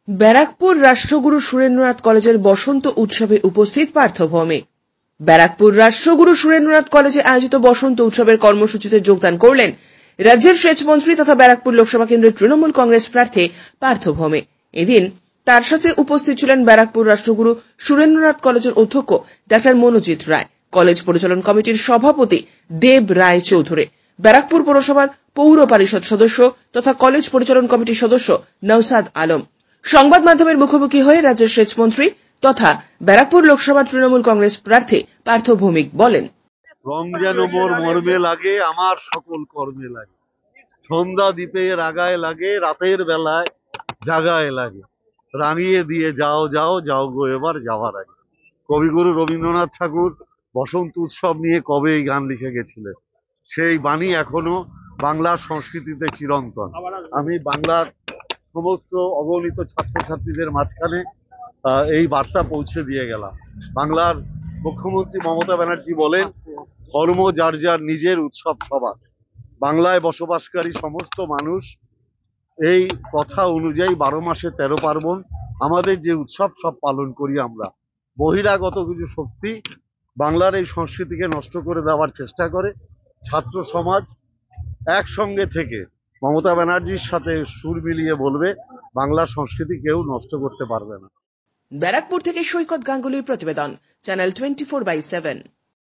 ব্যারাকপুর রাষ্ট্রগুরু সুরেন্দ্রনাথ কলেজের বসন্ত উৎসবে উপস্থিত পার্থ ভৌমিক। ব্যারাকপুর রাষ্ট্রগুরু সুরেন্দ্রনাথ কলেজে আয়োজিত বসন্ত উৎসবের কর্মসূচিতে যোগদান করলেন রাজ্যের সেচ মন্ত্রী তথা ব্যারাকপুর লোকসভা কেন্দ্রের তৃণমূল কংগ্রেস প্রার্থী পার্থ ভৌমিক। এদিন তার সাথে উপস্থিত ছিলেন ব্যারাকপুর রাষ্ট্রগুরু সুরেন্দ্রনাথ কলেজের অধ্যক্ষ ডাক্তার মনোজিৎ রায়, কলেজ পরিচালন কমিটির সভাপতি দেব রায় চৌধুরী, ব্যারাকপুর পৌরসভার পৌর পরিষদ সদস্য তথা কলেজ পরিচালন কমিটির সদস্য নওসাদ আলম। সংবাদ মাধ্যমের মুখোমুখি হয়ে রাজ্যের সেচ মন্ত্রী তথা ব্যারাকপুর লোকসভার তৃণমূল কংগ্রেস প্রার্থী পার্থ ভৌমিক বলেন, রং যেন মোর মর্মে লাগে, আমার সকল কর্মে লাগে, সন্ধ্যা দ্বীপে রাগায় লাগে, রাতের বেলায় জাগায় লাগে, রাঙিয়ে দিয়ে যাও যাও যাও গো এবার যাওয়ার আগে। কবিগুরু রবীন্দ্রনাথ ঠাকুর বসন্ত উৎসব নিয়ে কবে এই গান লিখে গেছিলেন, সেই বাণী এখনো বাংলার সংস্কৃতিতে চিরন্তন। আমি বাংলার সমস্ত অগণিত ছাত্রছাত্রীদের মাঝখানে এই বার্তা পৌঁছে দিয়ে গেলাম। বাংলার মুখ্যমন্ত্রী মমতা ব্যানার্জি বলেন, ধর্ম যার যার নিজের, উৎসব সবার। বাংলায় বসবাসকারী সমস্ত মানুষ এই কথা অনুযায়ী 12 মাসে 13 পার্বণ আমাদের যে উৎসব সব পালন করি আমরা। বহিরাগত কিছু শক্তি বাংলার এই সংস্কৃতিকে নষ্ট করে দেওয়ার চেষ্টা করে। ছাত্র সমাজ একসঙ্গে থেকে মমতা ব্যানার্জির সাথে সুর মিলিয়ে বলবে, বাংলার সংস্কৃতি কেউ নষ্ট করতে পারবে না। ব্যারাকপুর থেকে সৈকত গাঙ্গুলির প্রতিবেদন, চ্যানেল 24/7।